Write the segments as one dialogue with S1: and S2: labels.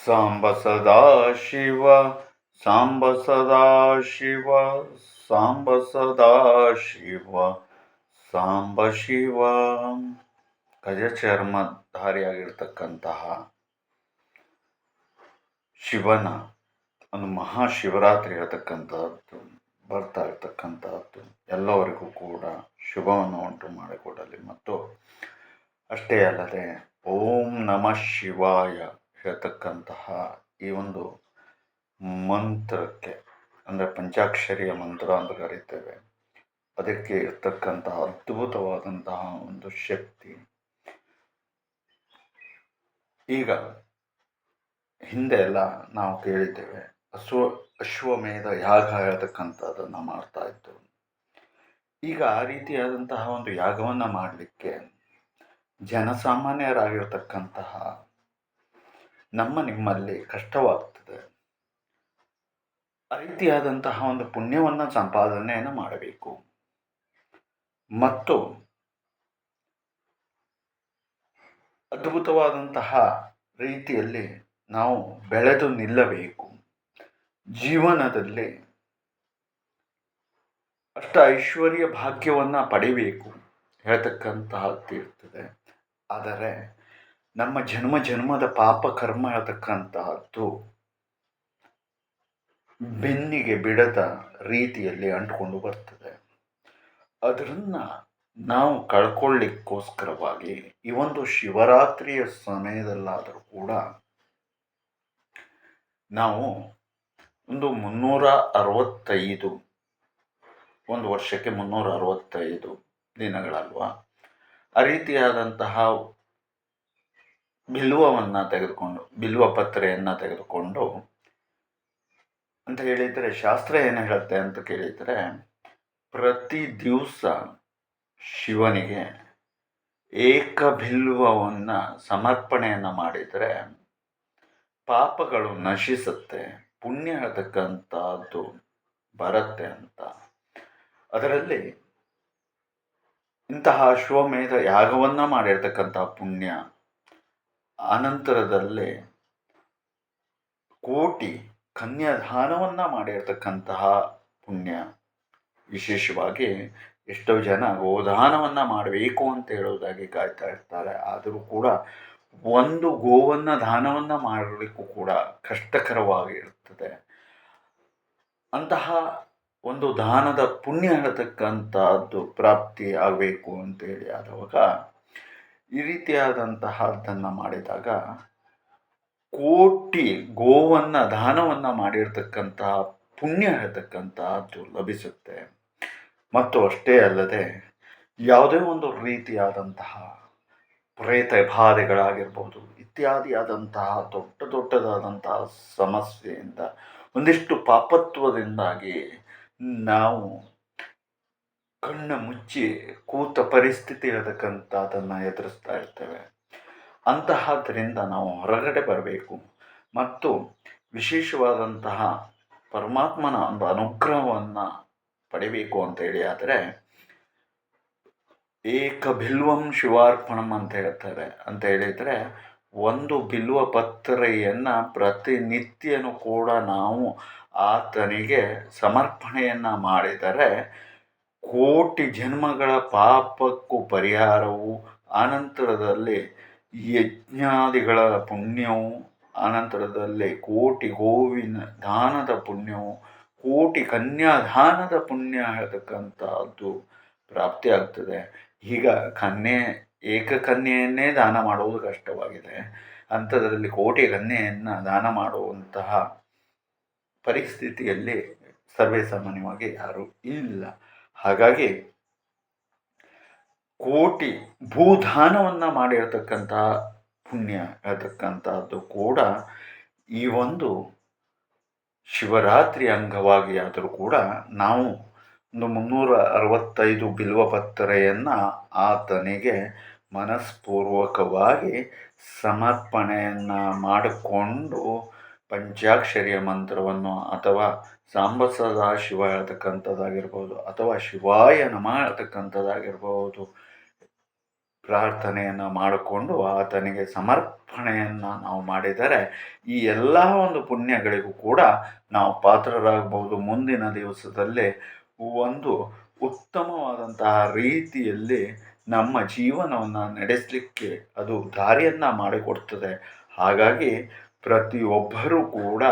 S1: ಸಾಂಬ ಸದಾ ಶಿವ ಸಾಂಬ ಸದಾ ಶಿವ ಸಾಂಬ ಸದಾ ಶಿವ ಸಾಂಬ ಶಿವ. ಗಜಚರ್ಮಧಾರಿಯಾಗಿರ್ತಕ್ಕಂತಹ ಶಿವನ ಒಂದು ಮಹಾಶಿವರಾತ್ರಿ ಇರತಕ್ಕಂತಹದ್ದು ಬರ್ತಾ ಇರತಕ್ಕಂತಹದ್ದು ಎಲ್ಲವರಿಗೂ ಕೂಡ ಶುಭವನ್ನು ಉಂಟು ಮಾಡಿಕೊಡಲಿ. ಮತ್ತು ಅಷ್ಟೇ ಅಲ್ಲದೆ ಓಂ ನಮಃ ಶಿವಾಯ ಹೇಳ್ತಕ್ಕಂತಹ ಈ ಒಂದು ಮಂತ್ರಕ್ಕೆ, ಅಂದರೆ ಪಂಚಾಕ್ಷರಿಯ ಮಂತ್ರ ಅಂತ ಕರೀತೇವೆ, ಅದಕ್ಕೆ ಇರ್ತಕ್ಕಂತಹ ಅದ್ಭುತವಾದಂತಹ ಒಂದು ಶಕ್ತಿ. ಈಗ ಹಿಂದೆ ಎಲ್ಲ ನಾವು ಕೇಳಿದ್ದೇವೆ, ಅಶ್ವಮೇಧ ಯಾಗ ಹೇಳ್ತಕ್ಕಂಥದ್ದನ್ನು ಮಾಡ್ತಾ ಇದ್ದೆವು. ಈಗ ಆ ರೀತಿಯಾದಂತಹ ಒಂದು ಯಾಗವನ್ನು ಮಾಡಲಿಕ್ಕೆ ಜನಸಾಮಾನ್ಯರಾಗಿರ್ತಕ್ಕಂತಹ ನಿಮ್ಮಲ್ಲಿ ಕಷ್ಟವಾಗ್ತದೆ. ಆ ರೀತಿಯಾದಂತಹ ಒಂದು ಪುಣ್ಯವನ್ನು ಸಂಪಾದನೆಯನ್ನು ಮಾಡಬೇಕು ಮತ್ತು ಅದ್ಭುತವಾದಂತಹ ರೀತಿಯಲ್ಲಿ ನಾವು ಬೆಳೆದು ನಿಲ್ಲಬೇಕು. ಜೀವನದಲ್ಲಿ ಅಷ್ಟ ಐಶ್ವರ್ಯ ಭಾಗ್ಯವನ್ನು ಪಡಿಬೇಕು ಹೇಳ್ತಕ್ಕಂತಹದ್ದು ಇರ್ತದೆ. ಆದರೆ ನಮ್ಮ ಜನ್ಮ ಜನ್ಮದ ಪಾಪ ಕರ್ಮ ಹೇಳ್ತಕ್ಕಂತಹದ್ದು ಬೆನ್ನಿಗೆ ಬಿಡದ ರೀತಿಯಲ್ಲಿ ಅಂಟ್ಕೊಂಡು ಬರ್ತದೆ. ಅದನ್ನು ನಾವು ಕಳ್ಕೊಳ್ಳಿಕ್ಕೋಸ್ಕರವಾಗಿ ಈ ಒಂದು ಶಿವರಾತ್ರಿಯ ಸಮಯದಲ್ಲಾದರೂ ಕೂಡ ನಾವು ಒಂದು 365 ಒಂದು ವರ್ಷಕ್ಕೆ 365 ದಿನಗಳಲ್ವಾ, ಆ ರೀತಿಯಾದಂತಹ ಬಿಲ್ವವನ್ನು ತೆಗೆದುಕೊಂಡು, ಬಿಲ್ವ ಪತ್ರೆಯನ್ನು ತೆಗೆದುಕೊಂಡು ಅಂತ ಹೇಳಿದರೆ, ಶಾಸ್ತ್ರ ಏನು ಹೇಳುತ್ತೆ ಅಂತ ಕೇಳಿದರೆ, ಪ್ರತಿ ದಿವಸ ಶಿವನಿಗೆ ಏಕ ಬಿಲ್ವವನ್ನು ಸಮರ್ಪಣೆಯನ್ನು ಮಾಡಿದರೆ ಪಾಪಗಳು ನಶಿಸುತ್ತೆ, ಪುಣ್ಯ ಹೇಳ್ತಕ್ಕಂಥದ್ದು ಬರುತ್ತೆ ಅಂತ. ಅದರಲ್ಲಿ ಇಂತಹ ಅಶ್ವಮೇಧ ಯಾಗವನ್ನು ಮಾಡಿರ್ತಕ್ಕಂತಹ ಪುಣ್ಯ, ಆನಂತರದಲ್ಲಿ ಕೋಟಿ ಕನ್ಯಾದಾನವನ್ನು ಮಾಡಿರ್ತಕ್ಕಂತಹ ಪುಣ್ಯ, ವಿಶೇಷವಾಗಿ ಎಷ್ಟೋ ಜನ ಗೋದಾನವನ್ನು ಮಾಡಬೇಕು ಅಂತ ಹೇಳೋದಾಗಿ ಕಾಯ್ತಾ ಇರ್ತಾರೆ. ಆದರೂ ಕೂಡ ಒಂದು ಗೋವನ್ನು ದಾನವನ್ನು ಮಾಡಲಿಕ್ಕೂ ಕೂಡ ಕಷ್ಟಕರವಾಗಿರುತ್ತದೆ. ಅಂತಹ ಒಂದು ದಾನದ ಪುಣ್ಯ ಹೇಳ್ತಕ್ಕಂಥದ್ದು ಪ್ರಾಪ್ತಿ ಆಗಬೇಕು ಅಂತೇಳಿ ಆದಾಗ ಈ ರೀತಿಯಾದಂತಹದ್ದನ್ನು ಮಾಡಿದಾಗ ಕೋಟಿ ಗೋವನ್ನು ದಾನವನ್ನು ಮಾಡಿರ್ತಕ್ಕಂತಹ ಪುಣ್ಯ ಹೇಳ್ತಕ್ಕಂತಹದ್ದು ಲಭಿಸುತ್ತೆ. ಮತ್ತು ಅಷ್ಟೇ ಅಲ್ಲದೆ ಯಾವುದೇ ಒಂದು ರೀತಿಯಾದಂತಹ ಪ್ರೇತ ಬಾಧೆಗಳಾಗಿರ್ಬೋದು ಇತ್ಯಾದಿಯಾದಂತಹ ದೊಡ್ಡದಾದಂತಹ ಸಮಸ್ಯೆಯಿಂದ, ಒಂದಿಷ್ಟು ಪಾಪತ್ವದಿಂದಾಗಿ ನಾವು ಕಣ್ಣು ಮುಚ್ಚಿ ಕೂತ ಪರಿಸ್ಥಿತಿ ಇರತಕ್ಕಂಥದ್ದನ್ನು ಎದುರಿಸ್ತಾ ಇರ್ತೇವೆ. ಅಂತಹದ್ರಿಂದ ನಾವು ಹೊರಗಡೆ ಬರಬೇಕು ಮತ್ತು ವಿಶೇಷವಾದಂತಹ ಪರಮಾತ್ಮನ ಒಂದು ಅನುಗ್ರಹವನ್ನು ಪಡಿಬೇಕು ಅಂತೇಳಿ ಆದರೆ ಏಕ ಬಿಲ್ವಂ ಶಿವಾರ್ಪಣಂ ಅಂತ ಹೇಳ್ತಾರೆ. ಅಂತ ಹೇಳಿದರೆ ಒಂದು ಬಿಲ್ವ ಪತ್ರೆಯನ್ನು ಪ್ರತಿನಿತ್ಯನೂ ಕೂಡ ನಾವು ಆತನಿಗೆ ಸಮರ್ಪಣೆಯನ್ನು ಮಾಡಿದರೆ ಕೋಟಿ ಜನ್ಮಗಳ ಪಾಪಕ್ಕೂ ಪರಿಹಾರವು, ಆನಂತರದಲ್ಲಿ ಯಜ್ಞಾದಿಗಳ ಪುಣ್ಯವು, ಆನಂತರದಲ್ಲಿ ಕೋಟಿ ಗೋವಿನ ದಾನದ ಪುಣ್ಯವು, ಕೋಟಿ ಕನ್ಯಾದಾನದ ಪುಣ್ಯ ಹೇಳ್ತಕ್ಕಂಥದ್ದು ಪ್ರಾಪ್ತಿಯಾಗ್ತದೆ. ಈಗ ಏಕಕನ್ಯೆಯನ್ನೇ ದಾನ ಮಾಡುವುದು ಕಷ್ಟವಾಗಿದೆ. ಅಂಥದ್ರಲ್ಲಿ ಕೋಟಿ ಕನ್ಯೆಯನ್ನು ದಾನ ಮಾಡುವಂತಹ ಪರಿಸ್ಥಿತಿಯಲ್ಲಿ ಸರ್ವೇ ಸಾಮಾನ್ಯವಾಗಿ ಯಾರೂ ಇಲ್ಲ. ಹಾಗಾಗಿ ಕೋಟಿ ಭೂದಾನವನ್ನು ಮಾಡಿರ್ತಕ್ಕಂತಹ ಪುಣ್ಯ ಹೇಳ್ತಕ್ಕಂಥದ್ದು ಕೂಡ ಈ ಒಂದು ಶಿವರಾತ್ರಿ ಅಂಗವಾಗಿ ಆದರೂ ಕೂಡ ನಾವು ಒಂದು 365 ಬಿಲ್ವಪತ್ರೆಯನ್ನು ಆತನಿಗೆ ಮನಸ್ಪೂರ್ವಕವಾಗಿ ಸಮರ್ಪಣೆಯನ್ನು ಮಾಡಿಕೊಂಡು ಪಂಚಾಕ್ಷರಿಯ ಮಂತ್ರವನ್ನು ಅಥವಾ ಸಾಂಬ ಸದಾ ಶಿವ ಹೇಳ್ತಕ್ಕಂಥದ್ದಾಗಿರ್ಬೋದು ಅಥವಾ ಶಿವಾಯ ನಮಃ ಹೇಳ್ತಕ್ಕಂಥದ್ದಾಗಿರ್ಬೋದು ಪ್ರಾರ್ಥನೆಯನ್ನು ಮಾಡಿಕೊಂಡು ಆತನಿಗೆ ಸಮರ್ಪಣೆಯನ್ನು ನಾವು ಮಾಡಿದರೆ ಈ ಎಲ್ಲ ಒಂದು ಪುಣ್ಯಗಳಿಗೂ ಕೂಡ ನಾವು ಪಾತ್ರರಾಗಬಹುದು. ಮುಂದಿನ ದಿವಸದಲ್ಲಿ ಒಂದು ಉತ್ತಮವಾದಂತಹ ರೀತಿಯಲ್ಲಿ ನಮ್ಮ ಜೀವನವನ್ನು ನಡೆಸಲಿಕ್ಕೆ ಅದು ದಾರಿಯನ್ನು ಮಾಡಿಕೊಡ್ತದೆ. ಹಾಗಾಗಿ ಪ್ರತಿಯೊಬ್ಬರೂ ಕೂಡ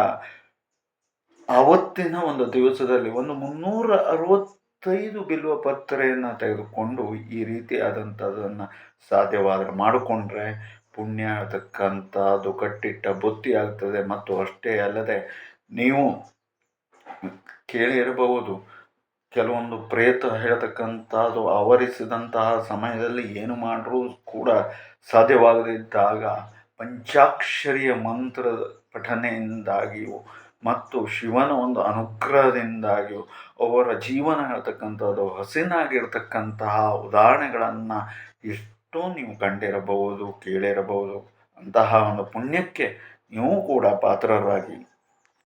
S1: ಆವತ್ತಿನ ಒಂದು ದಿವಸದಲ್ಲಿ ಒಂದು 365 ಬಿಲ್ವ ಪತ್ರೆಯನ್ನು ತೆಗೆದುಕೊಂಡು ಈ ರೀತಿಯಾದಂಥದ್ದನ್ನು ಸಾಧ್ಯವಾದರೆ ಮಾಡಿಕೊಂಡ್ರೆ ಪುಣ್ಯ ಅದು ಕಟ್ಟಿಟ್ಟ ಬುತ್ತಿ ಆಗ್ತದೆ. ಮತ್ತು ಅಷ್ಟೇ ಅಲ್ಲದೆ ನೀವು ಕೇಳಿರಬಹುದು, ಕೆಲವೊಂದು ಪ್ರೇತ ಹೇಳ್ತಕ್ಕಂಥದ್ದು ಆವರಿಸಿದಂತಹ ಸಮಯದಲ್ಲಿ ಏನು ಮಾಡರೂ ಕೂಡ ಸಾಧ್ಯವಾಗದಿದ್ದಾಗ ಪಂಚಾಕ್ಷರಿಯ ಮಂತ್ರದ ಪಠನೆಯಿಂದಾಗಿಯೂ ಮತ್ತು ಶಿವನ ಒಂದು ಅನುಗ್ರಹದಿಂದಾಗಿಯೂ ಅವರ ಜೀವನ ಹೇಳ್ತಕ್ಕಂಥದ್ದು ಹಸನಾಗಿರ್ತಕ್ಕಂತಹ ಉದಾಹರಣೆಗಳನ್ನು ಎಷ್ಟೋ ನೀವು ಕಂಡಿರಬಹುದು, ಕೇಳಿರಬಹುದು. ಅಂತಹ ಒಂದು ಪುಣ್ಯಕ್ಕೆ ನೀವು ಕೂಡ ಪಾತ್ರರಾಗಿ